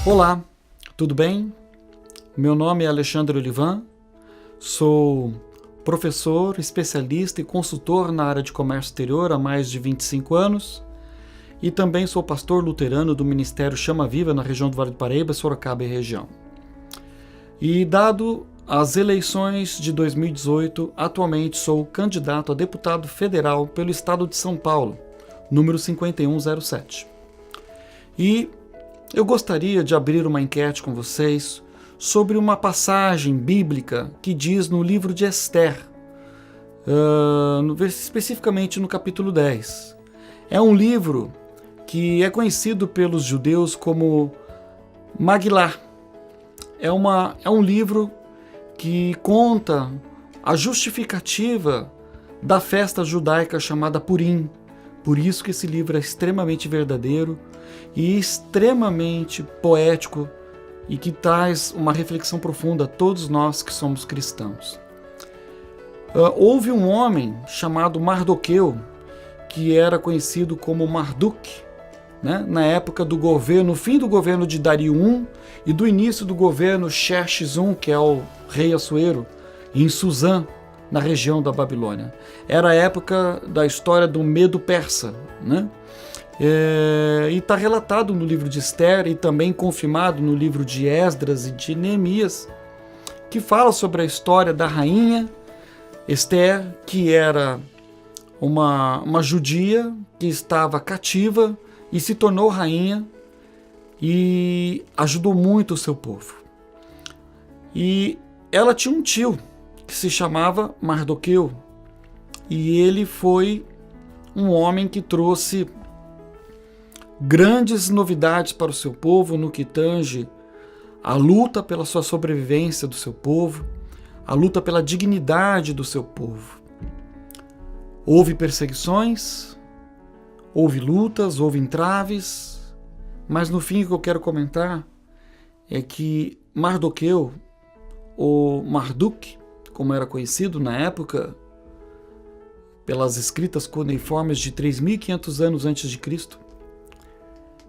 Olá, tudo bem? Meu nome é Alexandre Olivan, sou professor, especialista e consultor na área de comércio exterior há mais de 25 anos e também sou pastor luterano do Ministério Chama Viva na região do Vale do Paraíba, Sorocaba e região. E dado as eleições de 2018, atualmente sou candidato a deputado federal pelo estado de São Paulo, número 5107. E eu gostaria de abrir uma enquete com vocês sobre uma passagem bíblica que diz no livro de Esther, especificamente no capítulo 10. É um livro que é conhecido pelos judeus como Magilá. É um livro que conta a justificativa da festa judaica chamada Purim. Por isso que esse livro é extremamente verdadeiro e extremamente poético e que traz uma reflexão profunda a todos nós que somos cristãos. Houve um homem chamado Mardoqueu, que era conhecido como Marduk, né? Na época do governo, no fim do governo de Dario I e do início do governo Xerxes I, que é o rei Assuero, em Suzã, na região da Babilônia. Era a época da história do Medo Persa, né? E está relatado no livro de Esther e também confirmado no livro de Esdras e de Neemias, que fala sobre a história da rainha Esther, que era uma judia que estava cativa e se tornou rainha e ajudou muito o seu povo. E ela tinha um tio que se chamava Mardoqueu, e ele foi um homem que trouxe grandes novidades para o seu povo no que tange a luta pela sua sobrevivência do seu povo, a luta pela dignidade do seu povo. Houve perseguições, houve lutas, houve entraves, mas no fim o que eu quero comentar é que Mardoqueu, ou Marduk, como era conhecido na época, pelas escritas cuneiformes de 3.500 anos antes de Cristo,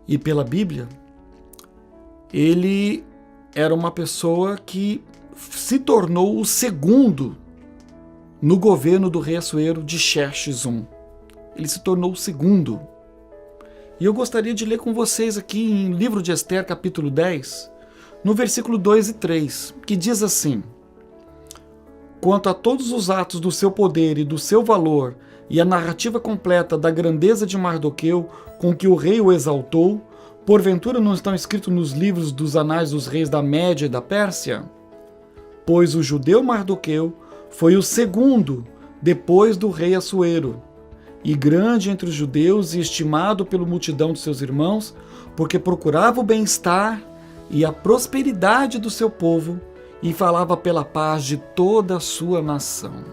e pela Bíblia, ele era uma pessoa que se tornou o segundo no governo do rei Assuero de Xerxes I. Ele se tornou o segundo. E eu gostaria de ler com vocês aqui em livro de Esther, capítulo 10, no versículo 2 e 3, que diz assim: quanto a todos os atos do seu poder e do seu valor e a narrativa completa da grandeza de Mardoqueu com que o rei o exaltou, porventura não estão escritos nos livros dos anais dos reis da Média e da Pérsia? Pois o judeu Mardoqueu foi o segundo depois do rei Assuero, e grande entre os judeus e estimado pela multidão de seus irmãos, porque procurava o bem-estar e a prosperidade do seu povo e falava pela paz de toda a sua nação.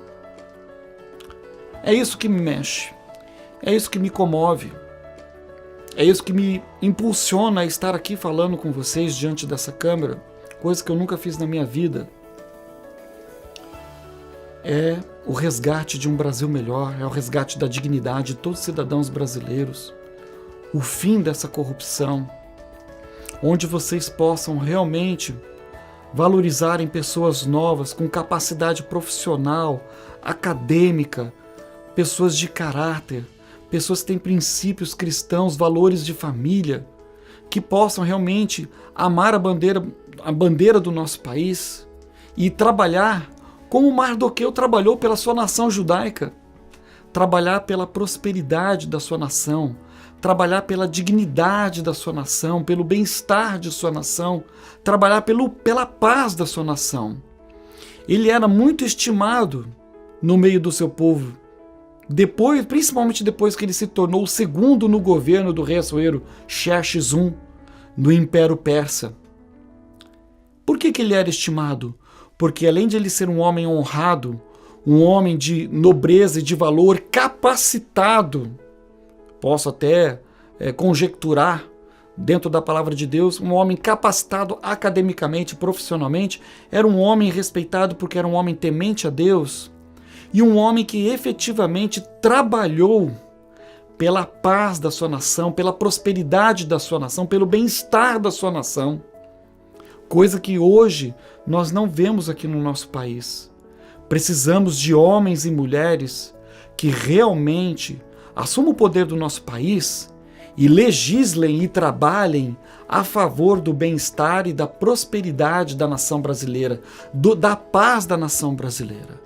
É isso que me mexe, é isso que me comove, é isso que me impulsiona a estar aqui falando com vocês diante dessa câmera, coisa que eu nunca fiz na minha vida. É o resgate de um Brasil melhor, é o resgate da dignidade de todos os cidadãos brasileiros, o fim dessa corrupção, onde vocês possam realmente valorizarem pessoas novas, com capacidade profissional, acadêmica, pessoas de caráter, pessoas que têm princípios cristãos, valores de família, que possam realmente amar a bandeira do nosso país e trabalhar como Mardoqueu trabalhou pela sua nação judaica, trabalhar pela prosperidade da sua nação, trabalhar pela dignidade da sua nação, pelo bem-estar de sua nação, trabalhar pela paz da sua nação. Ele era muito estimado no meio do seu povo, principalmente depois que ele se tornou o segundo no governo do rei Assuero, Xerxes I, no Império Persa. Por que ele era estimado? Porque além de ele ser um homem honrado, um homem de nobreza e de valor, capacitado, posso até conjecturar, dentro da palavra de Deus, um homem capacitado academicamente, profissionalmente, era um homem respeitado porque era um homem temente a Deus e um homem que efetivamente trabalhou pela paz da sua nação, pela prosperidade da sua nação, pelo bem-estar da sua nação. coisa que hoje nós não vemos aqui no nosso país. Precisamos de homens e mulheres que realmente assumam o poder do nosso país e legislem e trabalhem a favor do bem-estar e da prosperidade da nação brasileira, da paz da nação brasileira.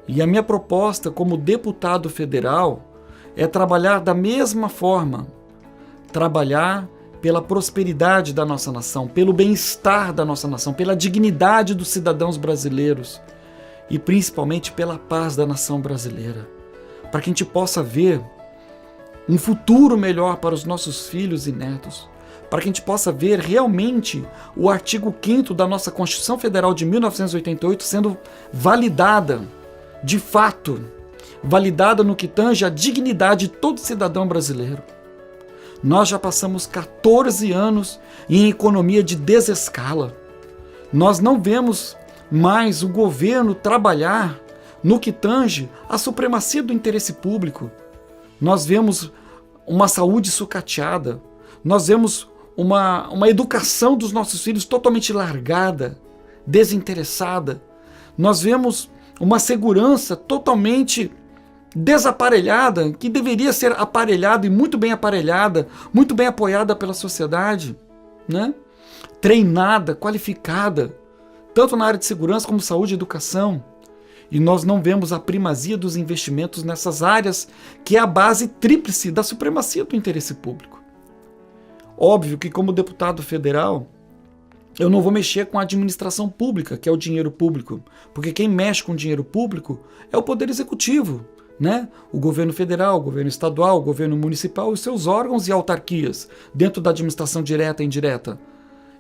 E a minha proposta como deputado federal é trabalhar da mesma forma, trabalhar pela prosperidade da nossa nação, pelo bem-estar da nossa nação, pela dignidade dos cidadãos brasileiros e principalmente pela paz da nação brasileira, para que a gente possa ver um futuro melhor para os nossos filhos e netos, para que a gente possa ver realmente o artigo 5º da nossa Constituição Federal de 1988 sendo validada, de fato, validada no que tange a dignidade de todo cidadão brasileiro. Nós já passamos 14 anos em economia de desescala. Nós não vemos mais o governo trabalhar no que tange a supremacia do interesse público. Nós vemos uma saúde sucateada, nós vemos uma educação dos nossos filhos totalmente largada, desinteressada. Nós vemos uma segurança totalmente desaparelhada, que deveria ser aparelhada e muito bem aparelhada, muito bem apoiada pela sociedade, né? Treinada, qualificada, tanto na área de segurança como saúde e educação. E nós não vemos a primazia dos investimentos nessas áreas, que é a base tríplice da supremacia do interesse público. Óbvio que, como deputado federal, eu não vou mexer com a administração pública, que é o dinheiro público, porque quem mexe com o dinheiro público é o Poder Executivo, né? O governo federal, o governo estadual, o governo municipal e seus órgãos e autarquias, dentro da administração direta e indireta.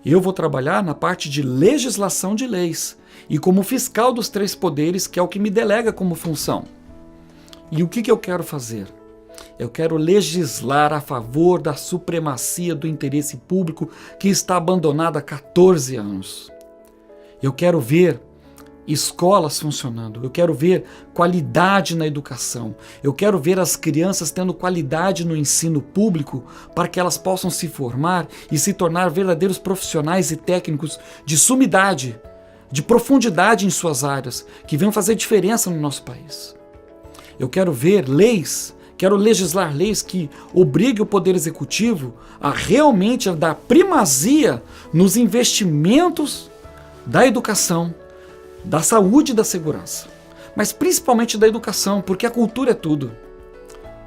Eu vou trabalhar na parte de legislação de leis e como fiscal dos 3 poderes, que é o que me delega como função. E o que eu quero fazer? Eu quero legislar a favor da supremacia do interesse público que está abandonado há 14 anos. Eu quero ver escolas funcionando, eu quero ver qualidade na educação, eu quero ver as crianças tendo qualidade no ensino público para que elas possam se formar e se tornar verdadeiros profissionais e técnicos de sumidade, de profundidade em suas áreas, que venham fazer diferença no nosso país. Eu quero ver leis, quero legislar leis que obriguem o Poder Executivo a realmente dar primazia nos investimentos da educação, da saúde e da segurança, mas principalmente da educação, porque a cultura é tudo.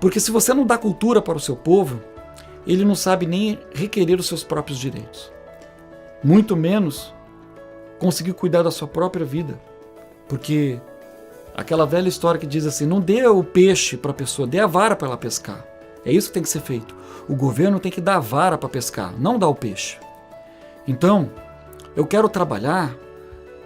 Porque se você não dá cultura para o seu povo, ele não sabe nem requerer os seus próprios direitos, muito menos conseguir cuidar da sua própria vida, porque aquela velha história que diz assim, não dê o peixe para a pessoa, dê a vara para ela pescar. É isso que tem que ser feito. O governo tem que dar a vara para pescar, não dar o peixe. Então, eu quero trabalhar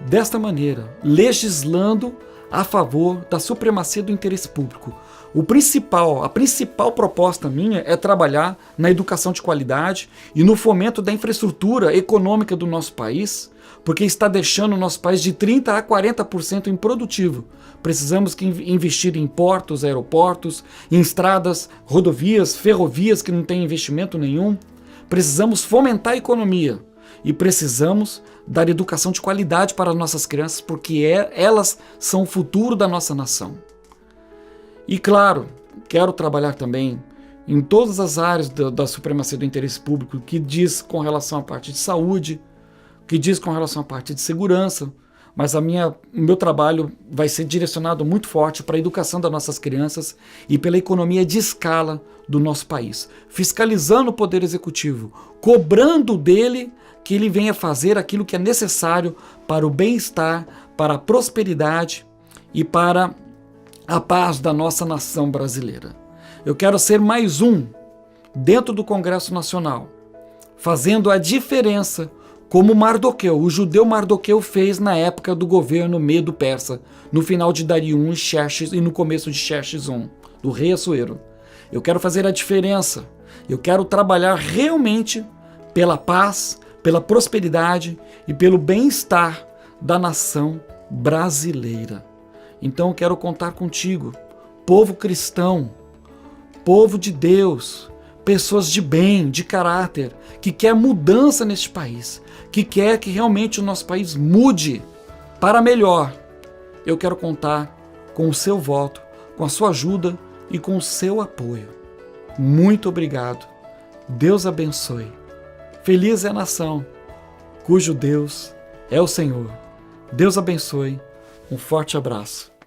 desta maneira, legislando a favor da supremacia do interesse público. A principal proposta minha é trabalhar na educação de qualidade e no fomento da infraestrutura econômica do nosso país, porque está deixando o nosso país de 30% a 40% improdutivo. Precisamos investir em portos, aeroportos, em estradas, rodovias, ferrovias que não têm investimento nenhum. Precisamos fomentar a economia e precisamos dar educação de qualidade para as nossas crianças, porque elas são o futuro da nossa nação. E claro, quero trabalhar também em todas as áreas da supremacia do interesse público, que diz com relação à parte de saúde, que diz com relação à parte de segurança, mas o meu trabalho vai ser direcionado muito forte para a educação das nossas crianças e pela economia de escala do nosso país, fiscalizando o Poder Executivo, cobrando dele que ele venha fazer aquilo que é necessário para o bem-estar, para a prosperidade e para a paz da nossa nação brasileira. Eu quero ser mais um dentro do Congresso Nacional, fazendo a diferença como Mardoqueu, o judeu Mardoqueu fez na época do governo Medo-Persa, no final de Dário I e no começo de Xerxes I, do rei Assuero. Eu quero fazer a diferença, eu quero trabalhar realmente pela paz, pela prosperidade e pelo bem-estar da nação brasileira. Então eu quero contar contigo, povo cristão, povo de Deus, pessoas de bem, de caráter, que quer mudança neste país, que quer que realmente o nosso país mude para melhor. Eu quero contar com o seu voto, com a sua ajuda e com o seu apoio. Muito obrigado. Deus abençoe. Feliz é a nação cujo Deus é o Senhor. Deus abençoe. Um forte abraço.